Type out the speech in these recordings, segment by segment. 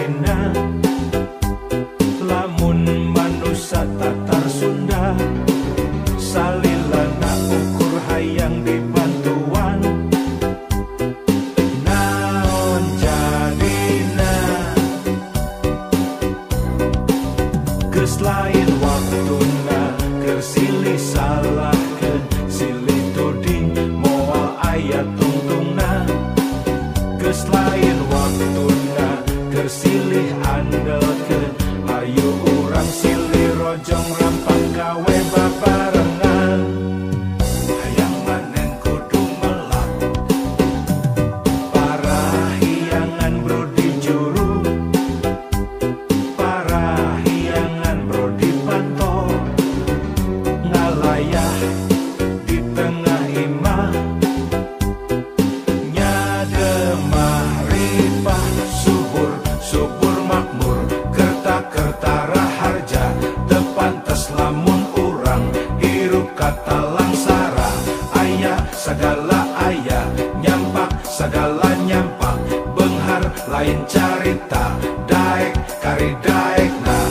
jadina lamun manusia Tatar Sunda salilana ukur hayang dibantuan naon jadina geus lain waktuna keur silih salahkeun silih tuding moal aya tungtungna geus lain waktuna keur silih andelkeun ayo urang silih rojong rampang gawe babarengan hayang manen kudu melak parahyangan brodi juru parahyangan brodi panto ngalayah di tengah imah nyademah ripah subur subur makmur kerta-kerta raharja tepantes lamun urang hirup kata langsara aya segala aya nyampak segala nyampak benghar lain carita daek kari daek nah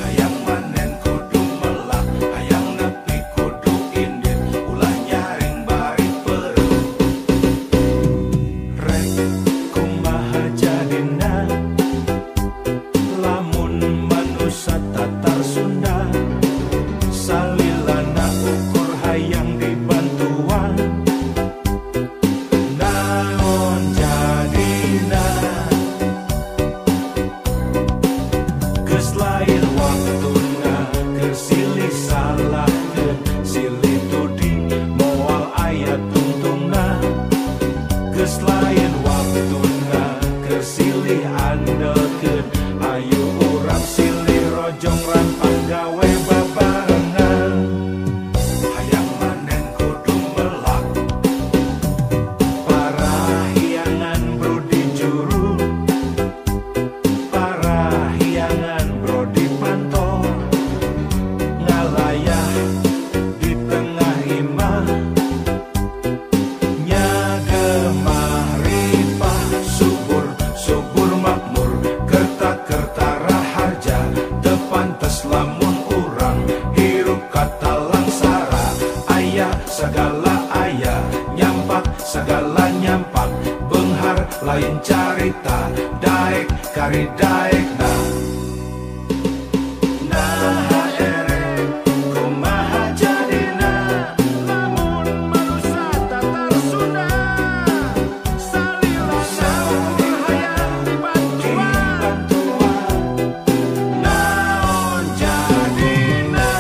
hayang manen kudu melak hayang nepi kudu indit ulah nyaring bari perut rek kumaha jadina lamun manusia Tatar Sunda salilana ukur hayang dibantuan naon jadina geus lain waktuna keur silih salahkeun silih tuding moal aya tungtungna geus lain waktuna keur silih andelkeun ayo urang silih rojong rampang gawe babarengan hayang manen kudu melak parahyangan brodi juru parahyangan brodi panto ngalayah di tengah imah nyagemah ripah subur subur makmur kerta-kerta raharja tepantes lamun urang hirup kata langsara aya segala aya nyampak segala nyampak benghar lain carita daek kari daek nah kumaha jadina lamun manusia Tatar Sunda salilana ukur hayang dibantuan naon jadina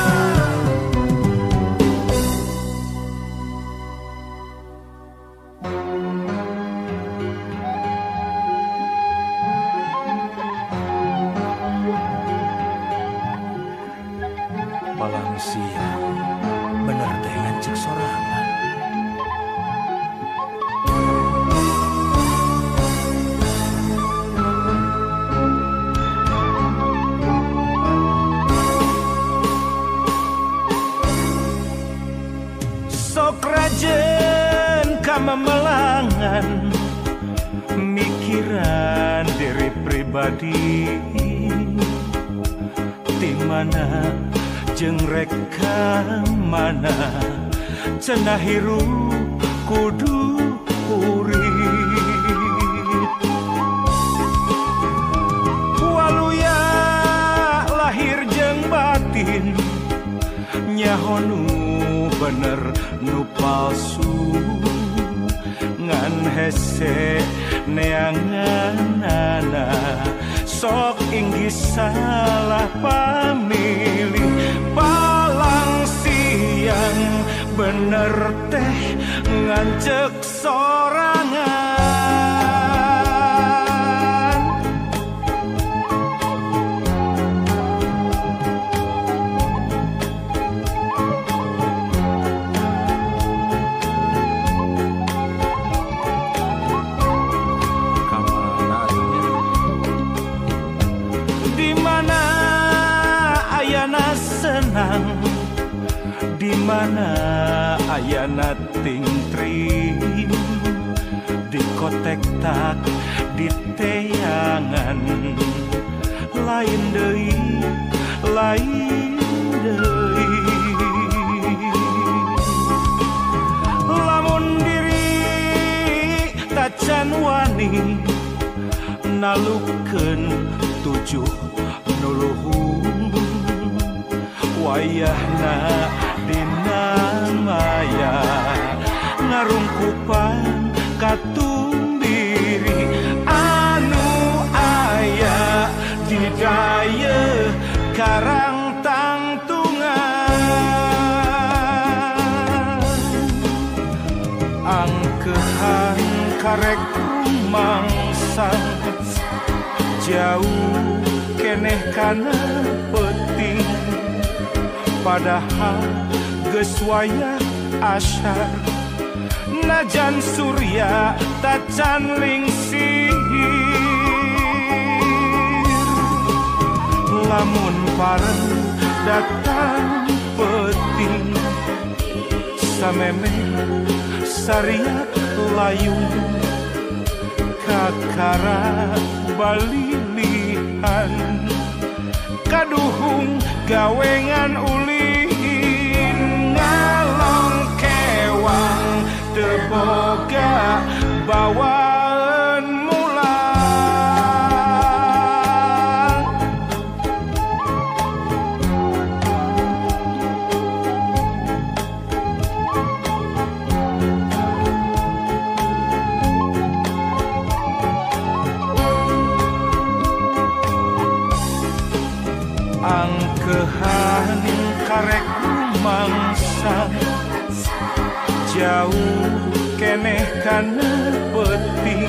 palang siang bener teh ngancik sorangan sok rajen kamamelangan mikiran diri pribadi di mana jeung reka mana cenah hirup kudu urip waluya lahir jeung batin nyaho nu bener nu palsu ngan hese neanganana sok inggih salah pamilih palang siang bener teh ngancek sorangan mana ayana tingtri di kotek tak di teangan lain deui lamun diri tacan wani nalukeun tujuh nuluhung wayahna dina maya ngarungkupan katumbiri anu aya di daya karang tangtungan angkehan karek rumangsang jauh keneh kana penting padahal geus wayah asyar najan surya tacan lingsir lamun pareng datang penting sameme sariak layung kakara balilihan kaduhung gawengan ulin ngalong kewang teboga bawaan mulang angkehan karek rumangsa jauh keneh kana penting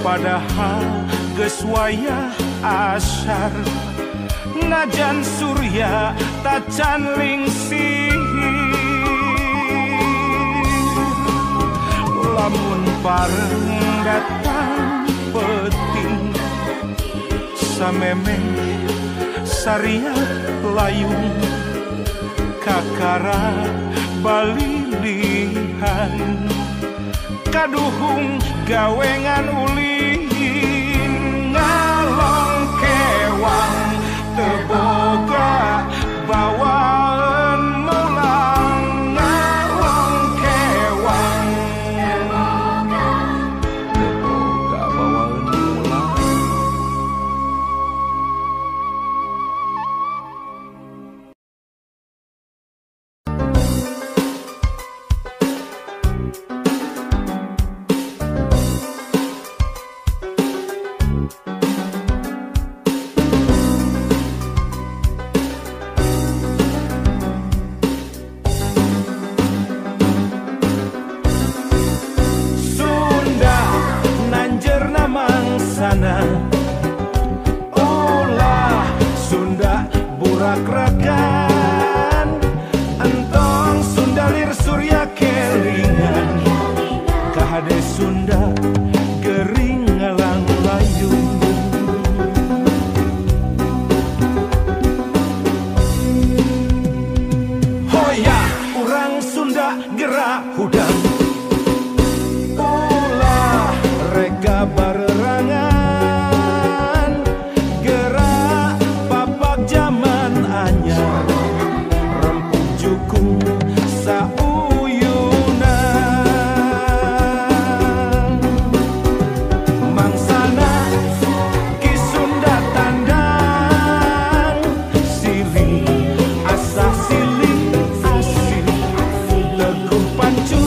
padahal geus wayah asyar najan surya tacan lingsir lamun pareng datang penting sameme sariak layung kakara balilihan kaduhung gawengan ulin ngalong kewang teboga bawaan mulang ngalong kewang teboga bawaan mulang ulah Sunda burak-rakan entong Sunda lir surya kelingan kahade Sunda gering ngalang layung hoya urang Sunda gerak hudang ulah rega barerangan gerak papak zaman anyar rempuk jukung sauyunan mangsana ki Sunda tandang silih asa silih asih teguh pancu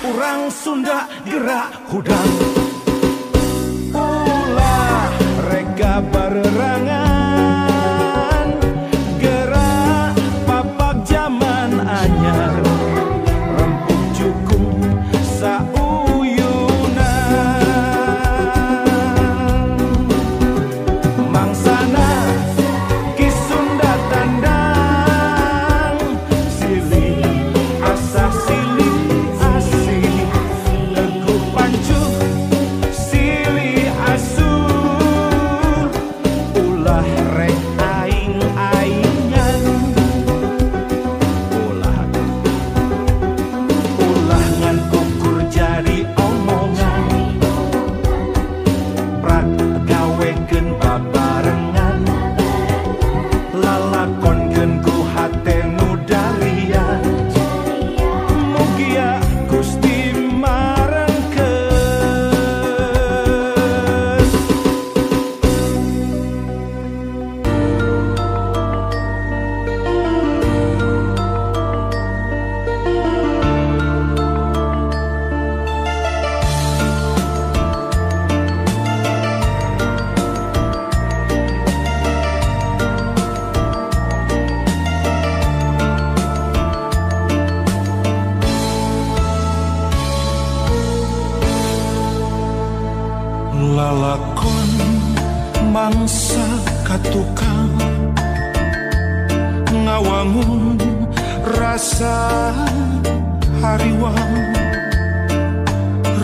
Urang Sunda gerak hudang ulah reka barerangan gerak papak zaman anyar rempuk jukung sauyunan mangsana ki Sunda tandang silih asah silih lalakon mangsa katukang ngawangun rasa hariwang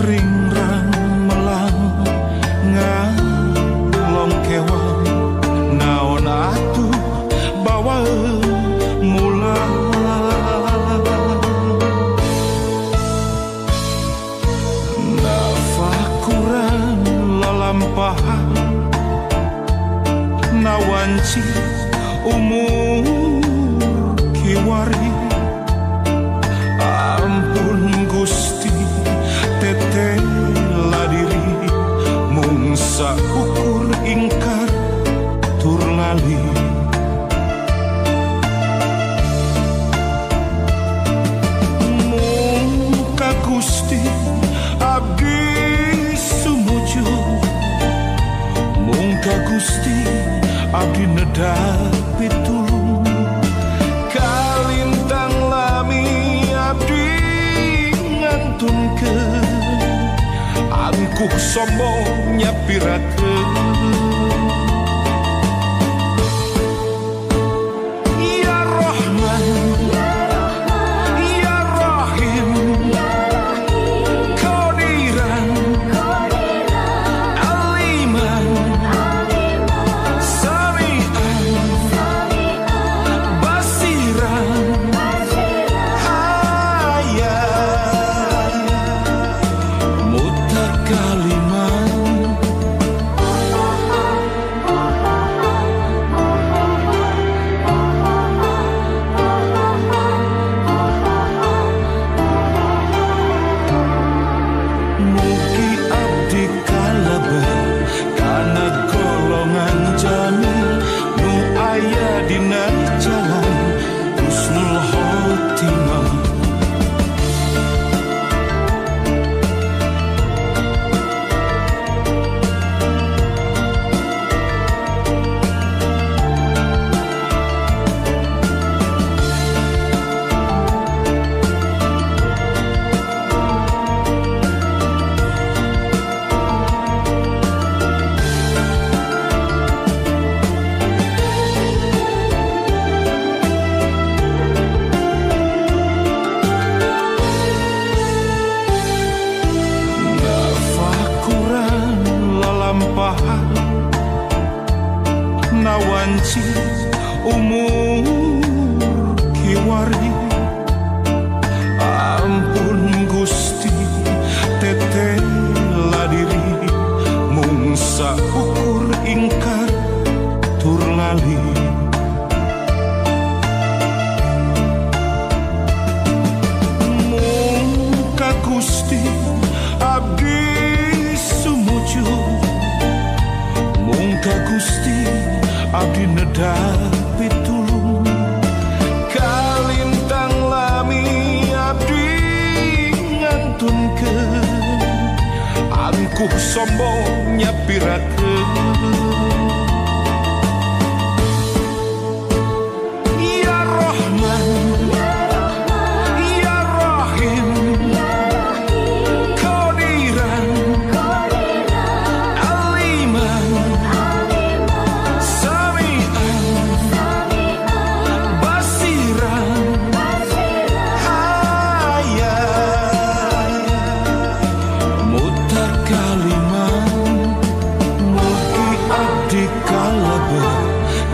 ringrang melang ngalong kewang naon atuh bawa mulang nafakuran lalampahan nawanci umur kiwari ampun Gusti tetela diri mung saukur ingkar tur lali mung ka Gusti abdi sumuju mung ka Gusti abdi nedapi tulung kalintang lami abdi ngantunkeun angkuh sombong nyapirakeun ya Rahman ya Rahim Qadiran Aliman nawanci umur kiwari ampun Gusti tetela diri mung saukur ingkar tur lali mung ka Gusti abdi sumuju mung ka Gusti abdi nedapi tulung kalintang lami abdi ngantunkeun kuh sombongnya pirakeun.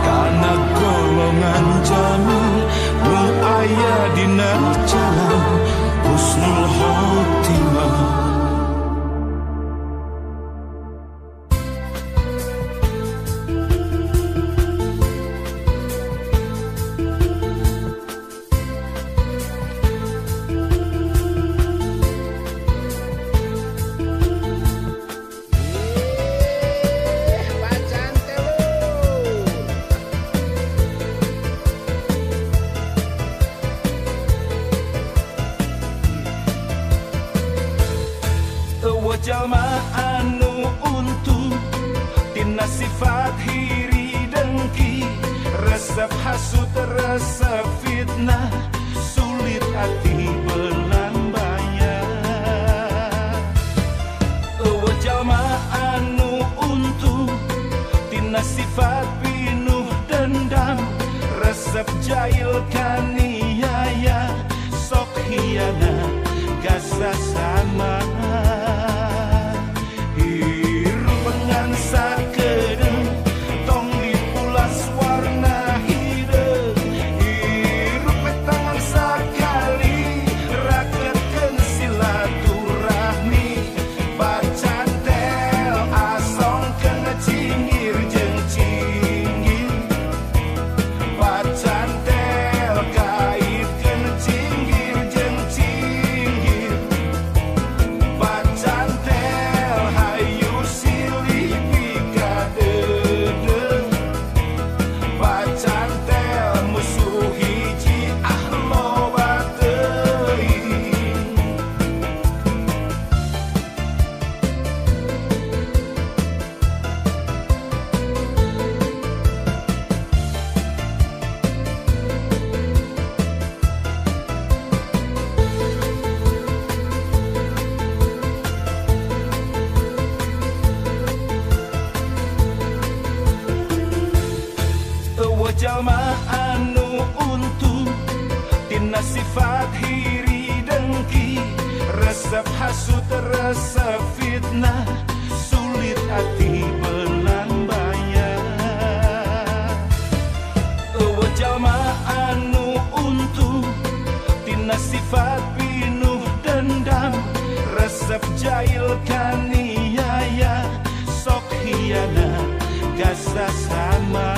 Karena golongan jamil nu aya dina jalan husnul khotimah. Jalma anu untung tina sifat hiri dengki, resep hasut resep fitnah, sulit hati belang bayar. Jalma anu untung tina sifat pinuh dendam, resep jahil kaniaya, sok hianat gasa sama. Jalma anu untung tina sifat hiri dengki, resep hasut resep fitnah, sulit hati belang bayar. Jalma anu untung tina sifat pinuh dendam, resep jahil kaniaya, sok hianat gasa sama.